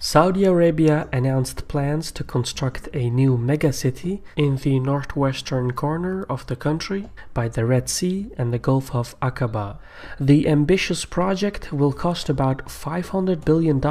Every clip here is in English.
Saudi Arabia announced plans to construct a new megacity in the northwestern corner of the country by the Red Sea and the Gulf of Aqaba. The ambitious project will cost about $500 billion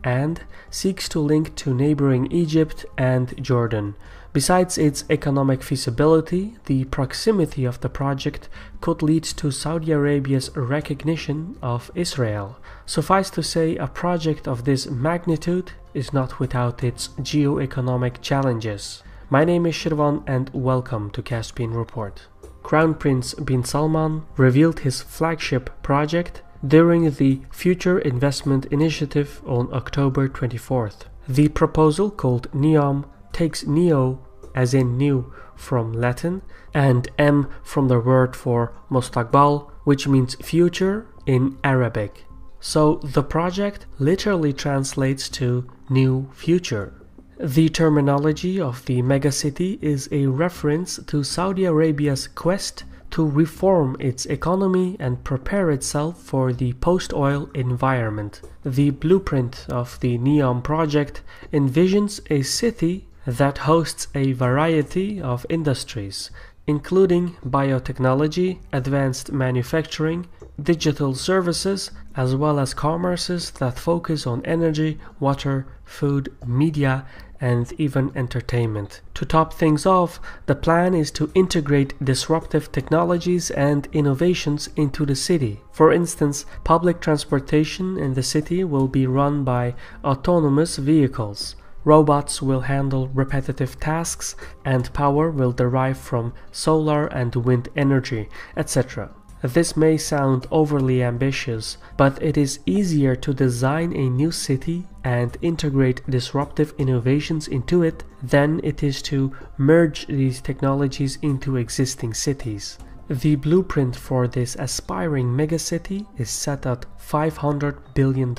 and seeks to link to neighboring Egypt and Jordan. Besides its economic feasibility, the proximity of the project could lead to Saudi Arabia's recognition of Israel. Suffice to say, a project of this magnitude is not without its geo-economic challenges. My name is Shirvan and welcome to Caspian Report. Crown Prince bin Salman revealed his flagship project during the Future Investment Initiative on October 24th. The proposal, called NEOM, takes neo as in new from Latin and M from the word for mustaqbal, which means future in Arabic. So the project literally translates to new future. The terminology of the megacity is a reference to Saudi Arabia's quest to reform its economy and prepare itself for the post-oil environment. The blueprint of the NEOM project envisions a city that hosts a variety of industries, including biotechnology, advanced manufacturing, digital services, as well as commerces that focus on energy, water, food, media, and even entertainment. To top things off, the plan is to integrate disruptive technologies and innovations into the city. For instance, public transportation in the city will be run by autonomous vehicles. Robots will handle repetitive tasks, and power will derive from solar and wind energy, etc. This may sound overly ambitious, but it is easier to design a new city and integrate disruptive innovations into it than it is to merge these technologies into existing cities. The blueprint for this aspiring megacity is set at $500 billion.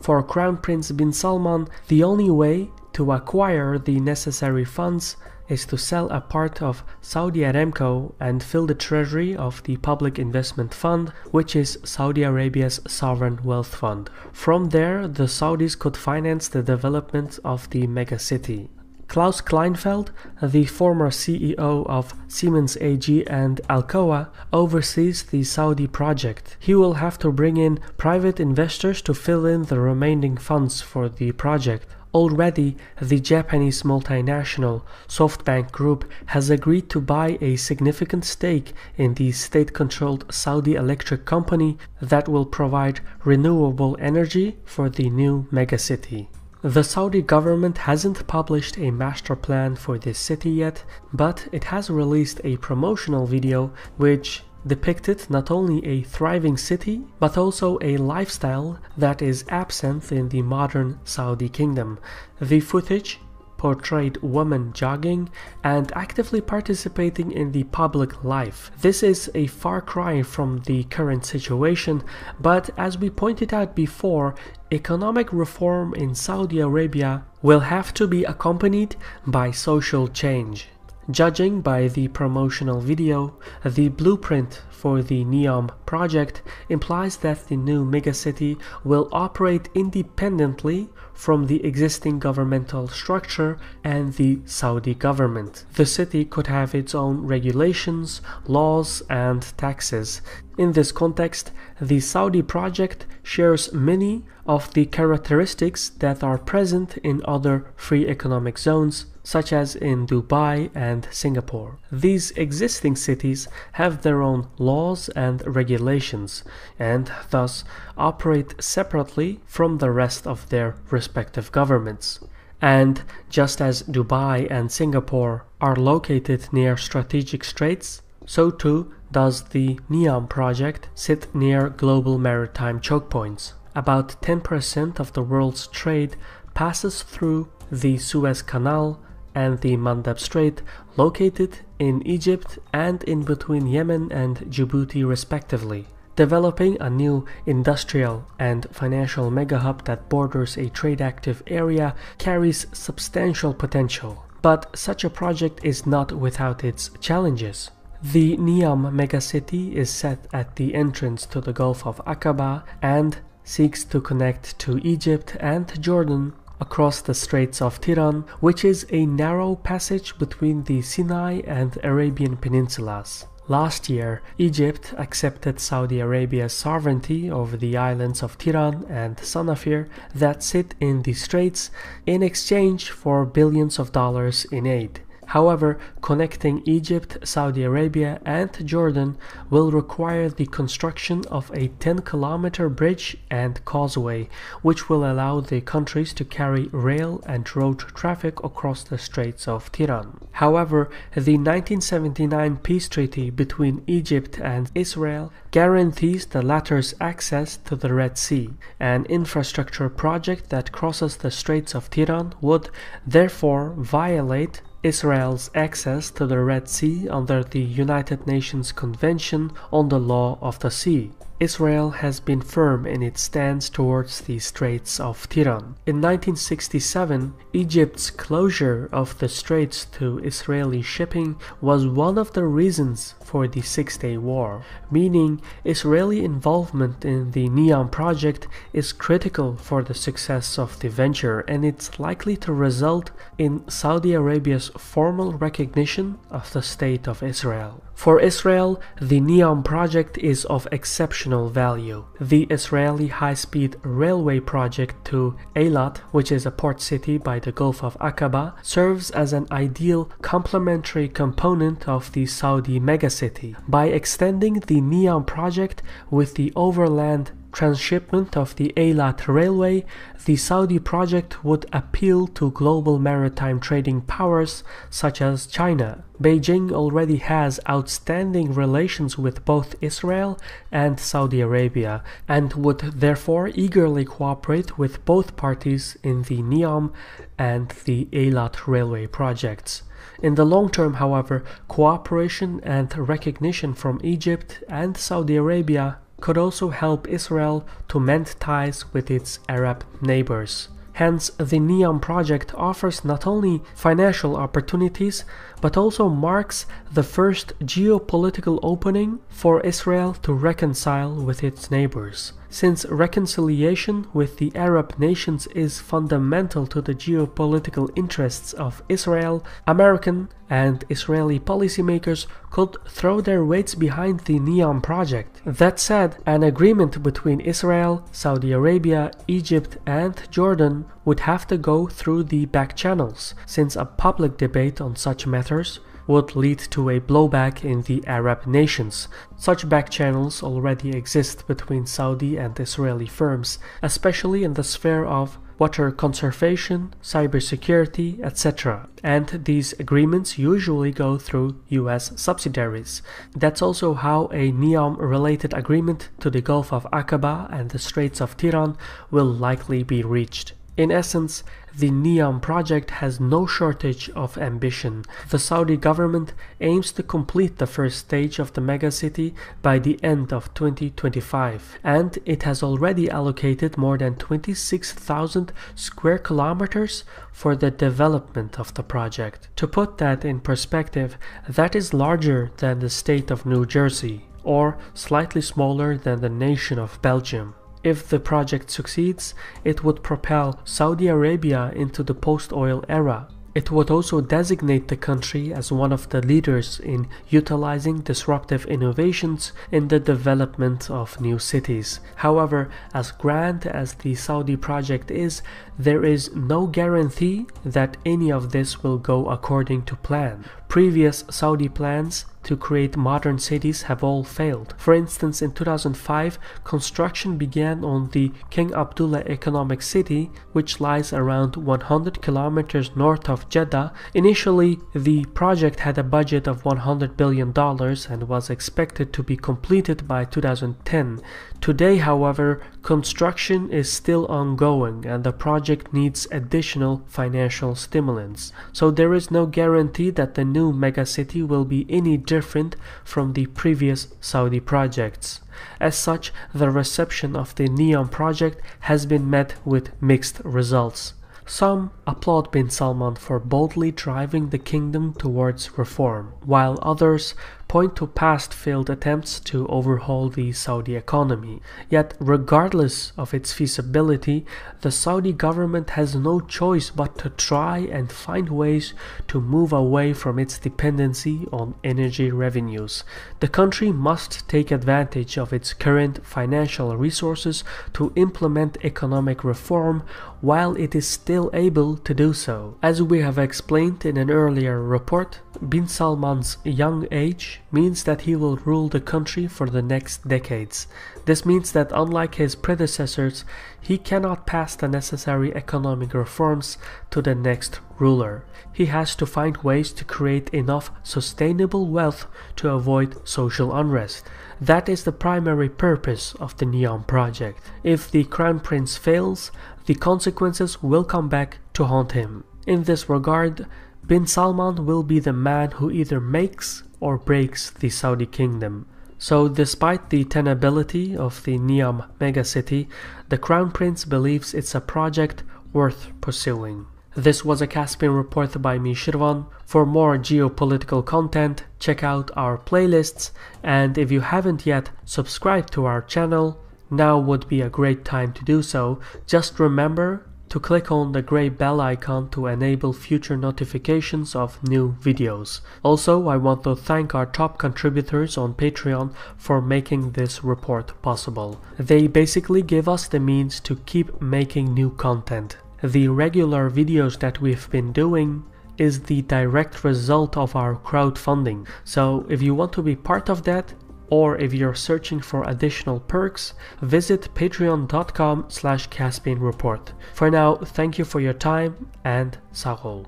For Crown Prince bin Salman, the only way to acquire the necessary funds is to sell a part of Saudi Aramco and fill the treasury of the Public Investment Fund, which is Saudi Arabia's sovereign wealth fund. From there, the Saudis could finance the development of the megacity. Klaus Kleinfeld, the former CEO of Siemens AG and Alcoa, oversees the Saudi project. He will have to bring in private investors to fill in the remaining funds for the project. Already, the Japanese multinational SoftBank Group has agreed to buy a significant stake in the state-controlled Saudi electric company that will provide renewable energy for the new megacity. The Saudi government hasn't published a master plan for this city yet, but it has released a promotional video which depicted not only a thriving city, but also a lifestyle that is absent in the modern Saudi kingdom. The footage portrayed women jogging and actively participating in the public life. This is a far cry from the current situation, but as we pointed out before, economic reform in Saudi Arabia will have to be accompanied by social change. Judging by the promotional video, the blueprint for the NEOM project implies that the new megacity will operate independently from the existing governmental structure and the Saudi government. The city could have its own regulations, laws, and taxes. In this context, the Saudi project shares many of the characteristics that are present in other free economic zones, such as in Dubai and Singapore. These existing cities have their own laws and regulations, and thus operate separately from the rest of their respective governments. And just as Dubai and Singapore are located near strategic straits, so too does the NEOM project sit near global maritime choke points. About 10% of the world's trade passes through the Suez Canal and the Mandab Strait, located in Egypt and in between Yemen and Djibouti respectively. Developing a new industrial and financial megahub that borders a trade-active area carries substantial potential, but such a project is not without its challenges. The NEOM megacity is set at the entrance to the Gulf of Aqaba and seeks to connect to Egypt and Jordan across the Straits of Tiran, which is a narrow passage between the Sinai and Arabian peninsulas. Last year, Egypt accepted Saudi Arabia's sovereignty over the islands of Tiran and Sanafir that sit in the straits in exchange for billions of dollars in aid. However, connecting Egypt, Saudi Arabia, and Jordan will require the construction of a 10-kilometer bridge and causeway, which will allow the countries to carry rail and road traffic across the Straits of Tiran. However, the 1979 peace treaty between Egypt and Israel guarantees the latter's access to the Red Sea. An infrastructure project that crosses the Straits of Tiran would, therefore, violate Israel's access to the Red Sea under the United Nations Convention on the Law of the Sea. Israel has been firm in its stance towards the Straits of Tiran. In 1967, Egypt's closure of the straits to Israeli shipping was one of the reasons for the Six-Day War, meaning Israeli involvement in the NEOM project is critical for the success of the venture, and it's likely to result in Saudi Arabia's formal recognition of the State of Israel. For Israel, the NEOM project is of exceptional value. The Israeli high-speed railway project to Eilat, which is a port city by the Gulf of Aqaba, serves as an ideal complementary component of the Saudi megacity. By extending the NEOM project with the overland transshipment of the Eilat Railway, the Saudi project would appeal to global maritime trading powers such as China. Beijing already has outstanding relations with both Israel and Saudi Arabia and would therefore eagerly cooperate with both parties in the NEOM and the Eilat Railway projects. In the long term, however, cooperation and recognition from Egypt and Saudi Arabia could also help Israel to mend ties with its Arab neighbors. Hence, the NEOM project offers not only financial opportunities, but also marks the first geopolitical opening for Israel to reconcile with its neighbors. Since reconciliation with the Arab nations is fundamental to the geopolitical interests of Israel, American and Israeli policymakers could throw their weights behind the NEOM project. That said, an agreement between Israel, Saudi Arabia, Egypt, and Jordan would have to go through the back channels, since a public debate on such matters would lead to a blowback in the Arab nations. Such back channels already exist between Saudi and Israeli firms, especially in the sphere of water conservation, cybersecurity, etc. And these agreements usually go through US subsidiaries. That's also how a NEOM-related agreement to the Gulf of Aqaba and the Straits of Tiran will likely be reached. In essence, the NEOM project has no shortage of ambition. The Saudi government aims to complete the first stage of the megacity by the end of 2025, and it has already allocated more than 26,000 square kilometers for the development of the project. To put that in perspective, that is larger than the state of New Jersey, or slightly smaller than the nation of Belgium. If the project succeeds, it would propel Saudi Arabia into the post-oil era. It would also designate the country as one of the leaders in utilizing disruptive innovations in the development of new cities. However, as grand as the Saudi project is, there is no guarantee that any of this will go according to plan. Previous Saudi plans to create modern cities have all failed. For instance, in 2005, construction began on the King Abdullah Economic City, which lies around 100 kilometers north of Jeddah. Initially, the project had a budget of $100 billion and was expected to be completed by 2010. Today, however, construction is still ongoing and the project needs additional financial stimulants. So there is no guarantee that the new megacity will be any different from the previous Saudi projects. As such, the reception of the NEOM project has been met with mixed results. Some applaud bin Salman for boldly driving the kingdom towards reform, while others point to past failed attempts to overhaul the Saudi economy. Yet, regardless of its feasibility, the Saudi government has no choice but to try and find ways to move away from its dependency on energy revenues. The country must take advantage of its current financial resources to implement economic reform while it is still able to do so. As we have explained in an earlier report, Bin Salman's young age means that he will rule the country for the next decades. This means that unlike his predecessors, he cannot pass the necessary economic reforms to the next ruler. He has to find ways to create enough sustainable wealth to avoid social unrest. That is the primary purpose of the NEOM project. If the Crown Prince fails, the consequences will come back to haunt him. In this regard, Bin Salman will be the man who either makes or breaks the Saudi kingdom. So despite the tenability of the NEOM megacity, the Crown Prince believes it's a project worth pursuing. This was a Caspian report by me, Shirvan. For more geopolitical content, check out our playlists, and if you haven't yet subscribed to our channel, now would be a great time to do so. Just remember to click on the gray bell icon to enable future notifications of new videos. Also, I want to thank our top contributors on Patreon for making this report possible. They basically give us the means to keep making new content. The regular videos that we've been doing is the direct result of our crowdfunding. So if you want to be part of that, or if you're searching for additional perks, visit patreon.com/Caspian Report. For now, thank you for your time and Sahol.